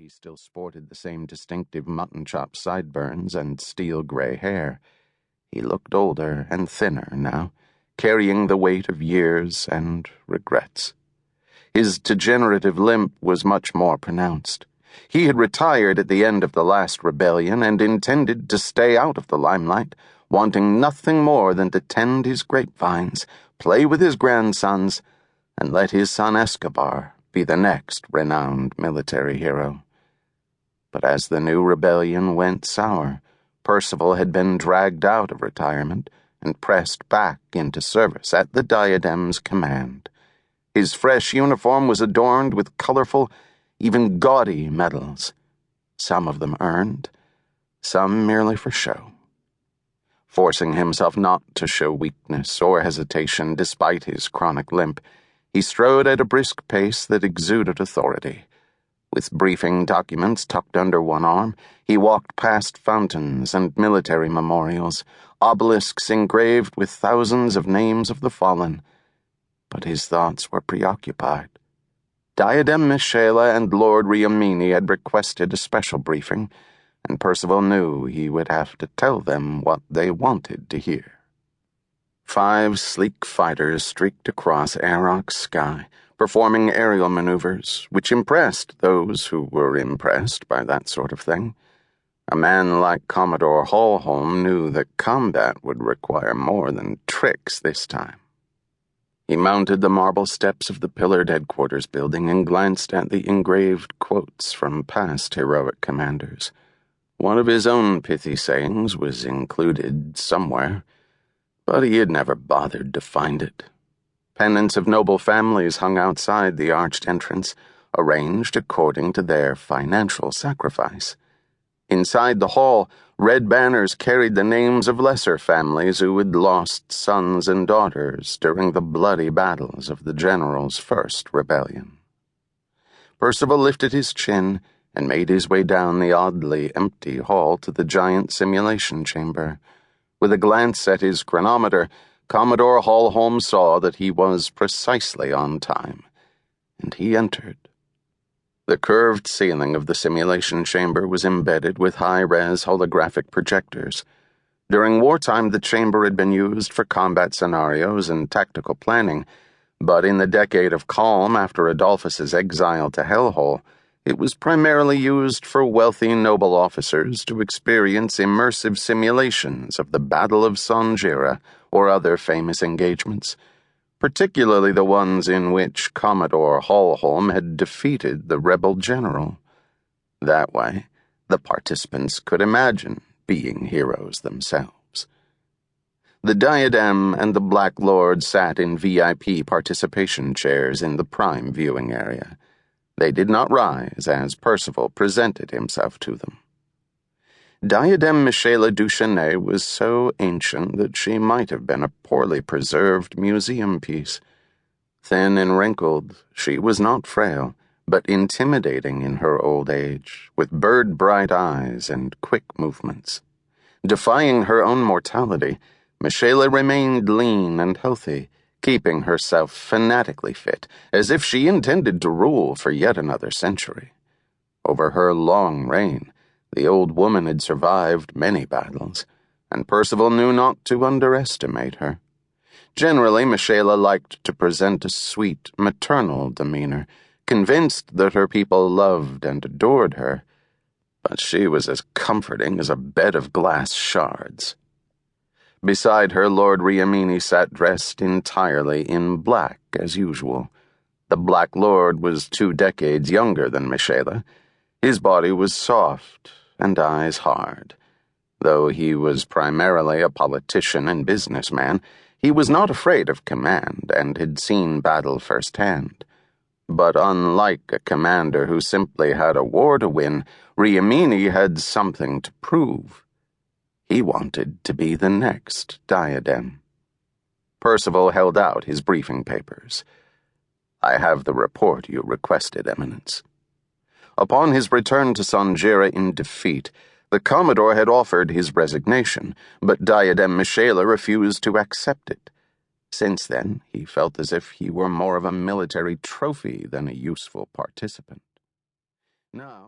he still sported the same distinctive mutton-chop sideburns and steel-gray hair, he looked older and thinner now, carrying the weight of years and regrets. His degenerative limp was much more pronounced. He had retired at the end of the last rebellion and intended to stay out of the limelight, wanting nothing more than to tend his grapevines, play with his grandsons, and let his son Escobar be the next renowned military hero. But as the new rebellion went sour, Percival had been dragged out of retirement and pressed back into service at the Diadem's command. His fresh uniform was adorned with colorful, even gaudy medals, some of them earned, some merely for show. Forcing himself not to show weakness or hesitation despite his chronic limp, he strode at a brisk pace that exuded authority. With briefing documents tucked under one arm, he walked past fountains and military memorials, obelisks engraved with thousands of names of the fallen. But his thoughts were preoccupied. Diadem Michella and Lord Riamini had requested a special briefing, and Percival knew he would have to tell them what they wanted to hear. 5 sleek fighters streaked across Arok's sky, performing aerial maneuvers, which impressed those who were impressed by that sort of thing. A man like Commodore Hallholm knew that combat would require more than tricks this time. He mounted the marble steps of the pillared headquarters building and glanced at the engraved quotes from past heroic commanders. One of his own pithy sayings was included somewhere, but he had never bothered to find it. Pennants of noble families hung outside the arched entrance, arranged according to their financial sacrifice. Inside the hall, red banners carried the names of lesser families who had lost sons and daughters during the bloody battles of the general's first rebellion. Percival lifted his chin and made his way down the oddly empty hall to the giant simulation chamber. With a glance at his chronometer, Commodore Hallholm saw that he was precisely on time, and he entered. The curved ceiling of the simulation chamber was embedded with high-res holographic projectors. During wartime, the chamber had been used for combat scenarios and tactical planning, but in the decade of calm after Adolphus's exile to Hellhole, it was primarily used for wealthy noble officers to experience immersive simulations of the Battle of Sonjeera or other famous engagements, particularly the ones in which Commodore Hallholm had defeated the rebel general. That way, the participants could imagine being heroes themselves. The Diadem and the Black Lord sat in VIP participation chairs in the prime viewing area. They did not rise as Percival presented himself to them. Diadem Michella Duchesnay was so ancient that she might have been a poorly preserved museum piece. Thin and wrinkled, she was not frail, but intimidating in her old age, with bird-bright eyes and quick movements. Defying her own mortality, Michella remained lean and healthy, keeping herself fanatically fit, as if she intended to rule for yet another century. Over her long reign, the old woman had survived many battles, and Percival knew not to underestimate her. Generally, Michella liked to present a sweet, maternal demeanor, convinced that her people loved and adored her, but she was as comforting as a bed of glass shards. Beside her, Lord Riamini sat dressed entirely in black, as usual. The Black Lord was 2 decades younger than Michella. His body was soft and eyes hard. Though he was primarily a politician and businessman, he was not afraid of command and had seen battle firsthand. But unlike a commander who simply had a war to win, Riamini had something to prove. He wanted to be the next Diadem. Percival held out his briefing papers. "I have the report you requested, Eminence." Upon his return to Sonjeera in defeat, the Commodore had offered his resignation, but Diadem Michella refused to accept it. Since then, he felt as if he were more of a military trophy than a useful participant. Now